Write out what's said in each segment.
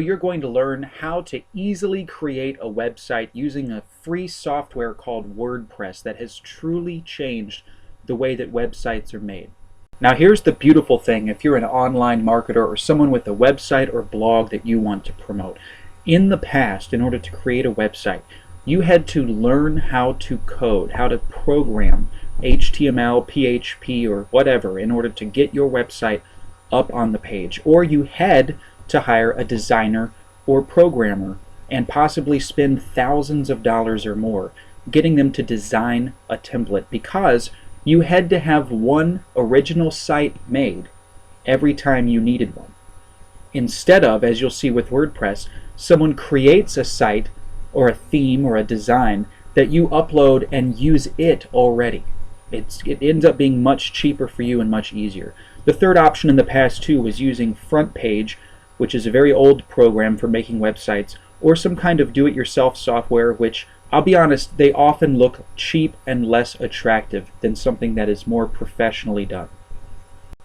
You're going to learn how to easily create a website using a free software called WordPress that has truly changed the way that websites are made. Now here's the beautiful thing if you're an online marketer or someone with a website or blog that you want to promote. In the past, in order to create a website, you had to learn how to code, how to program HTML, PHP, or whatever in order to get your website up on the page. Or you had to hire a designer or programmer and possibly spend thousands of dollars or more getting them to design a template, because you had to have one original site made every time you needed one. Instead of, as you'll see with WordPress, someone creates a site or a theme or a design that you upload and use it already. It ends up being much cheaper for you and much easier. The third option in the past too was using FrontPage, which is a very old program for making websites, or some kind of do-it-yourself software, which, I'll be honest, they often look cheap and less attractive than something that is more professionally done.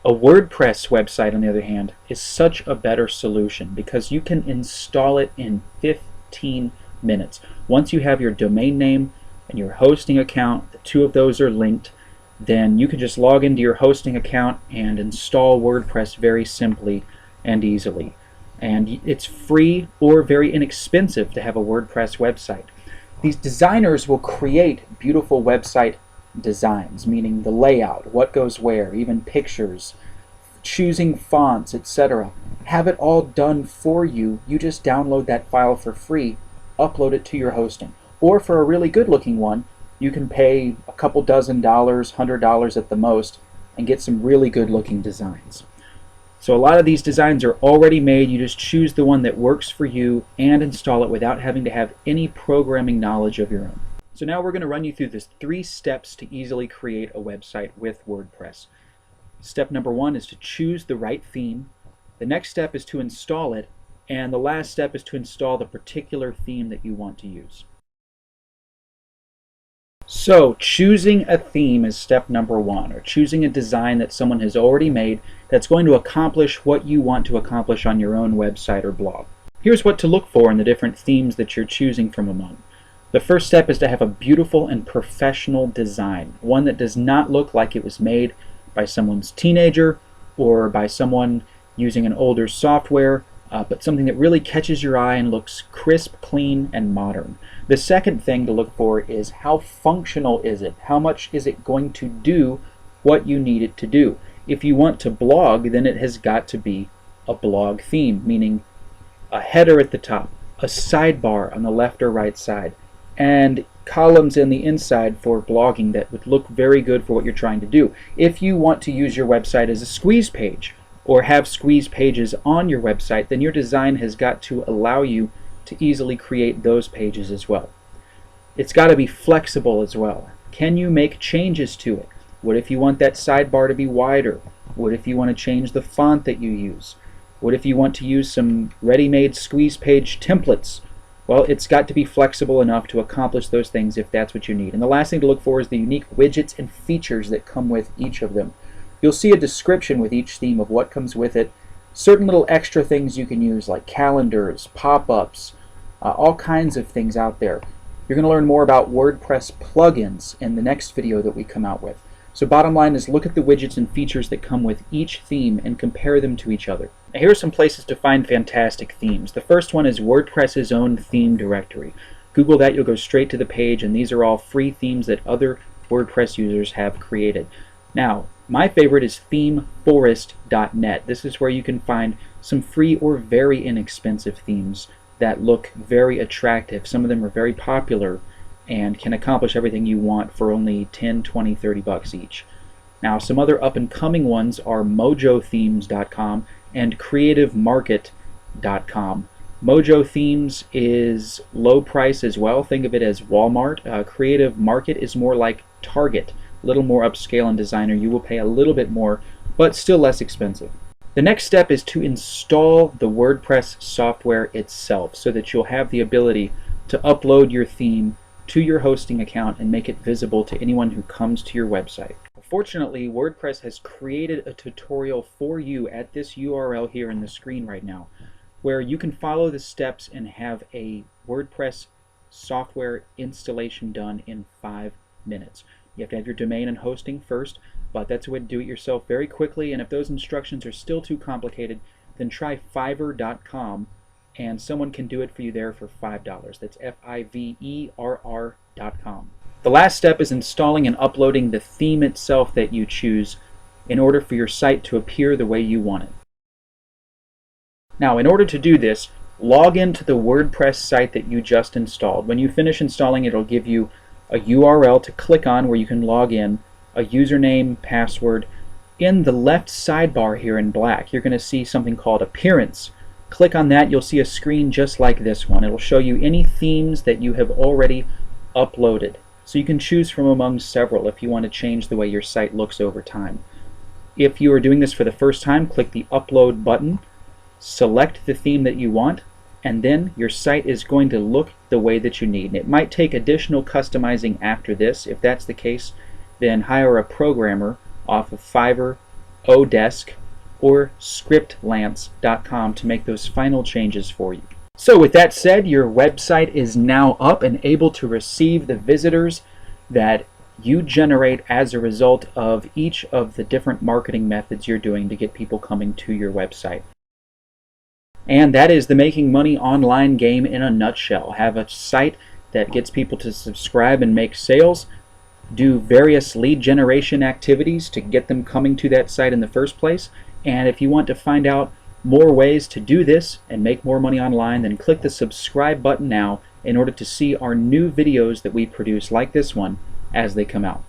A WordPress website, on the other hand, is such a better solution because you can install it in 15 minutes. Once you have your domain name and your hosting account, the two of those are linked, then you can just log into your hosting account and install WordPress very simply and easily. And it's free or very inexpensive to have a WordPress website. These designers will create beautiful website designs, meaning the layout, what goes where, even pictures, choosing fonts, etc. Have it all done for you. You just download that file for free, upload it to your hosting. Or for a really good looking one, you can pay a couple dozen dollars, $100 at the most, and get some really good looking designs. So a lot of these designs are already made. You just choose the one that works for you and install it without having to have any programming knowledge of your own. So now we're going to run you through the 3 steps to easily create a website with WordPress. Step number 1 is to choose the right theme. The next step is to install it. And the last step is to install the particular theme that you want to use. So choosing a theme is step number 1, or choosing a design that someone has already made that's going to accomplish what you want to accomplish on your own website or blog. Here's what to look for in the different themes that you're choosing from among. The first step is to have a beautiful and professional design, one that does not look like it was made by someone's teenager or by someone using an older software, but something that really catches your eye and looks crisp, clean, and modern. The second thing to look for is how functional is it? How much is it going to do what you need it to do? If you want to blog, then it has got to be a blog theme, meaning a header at the top, a sidebar on the left or right side, and columns in the inside for blogging that would look very good for what you're trying to do. If you want to use your website as a squeeze page, or have squeeze pages on your website, then your design has got to allow you to easily create those pages as well. It's got to be flexible as well. Can you make changes to it? What if you want that sidebar to be wider? What if you want to change the font that you use? What if you want to use some ready-made squeeze page templates? Well, it's got to be flexible enough to accomplish those things if that's what you need. And the last thing to look for is the unique widgets and features that come with each of them. You'll see a description with each theme of what comes with it, certain little extra things you can use like calendars, pop-ups, all kinds of things out there. You're going to learn more about WordPress plugins in the next video that we come out with. So bottom line is look at the widgets and features that come with each theme and compare them to each other. Now, here are some places to find fantastic themes. The first one is WordPress's own theme directory. Google that, you'll go straight to the page, and these are all free themes that other WordPress users have created. Now, my favorite is themeforest.net. This is where you can find some free or very inexpensive themes that look very attractive. Some of them are very popular and can accomplish everything you want for only 10, 20, 30 bucks each. Now, some other up-and-coming ones are mojothemes.com and creativemarket.com. Mojo Themes is low price as well. Think of it as Walmart. Creative Market is more like Target. A little more upscale and designer. You will pay a little bit more, but still less expensive. The next step is to install the WordPress software itself so that you'll have the ability to upload your theme to your hosting account and make it visible to anyone who comes to your website. Fortunately, WordPress has created a tutorial for you at this URL here in the screen right now. where you can follow the steps and have a WordPress software installation done in 5 minutes. You have to have your domain and hosting first, but that's a way to do it yourself very quickly, and if those instructions are still too complicated, then try Fiverr.com, and someone can do it for you there for $5. That's Fiverr.com. The last step is installing and uploading the theme itself that you choose in order for your site to appear the way you want it. Now, in order to do this, log into the WordPress site that you just installed. When you finish installing, it'll give you a URL to click on where you can log in, a username, password. In the left sidebar here in black, you're going to see something called Appearance. Click on that, you'll see a screen just like this one. It'll show you any themes that you have already uploaded. So you can choose from among several if you want to change the way your site looks over time. If you are doing this for the first time, click the Upload button, select the theme that you want, and then your site is going to look the way that you need. And it might take additional customizing after this. If that's the case, then hire a programmer off of Fiverr, Odesk, or scriptlance.com to make those final changes for you. So with that said, your website is now up and able to receive the visitors that you generate as a result of each of the different marketing methods you're doing to get people coming to your website. And that is the making money online game in a nutshell. Have a site that gets people to subscribe and make sales, do various lead generation activities to get them coming to that site in the first place, and if you want to find out more ways to do this and make more money online, then click the subscribe button now in order to see our new videos that we produce like this one as they come out.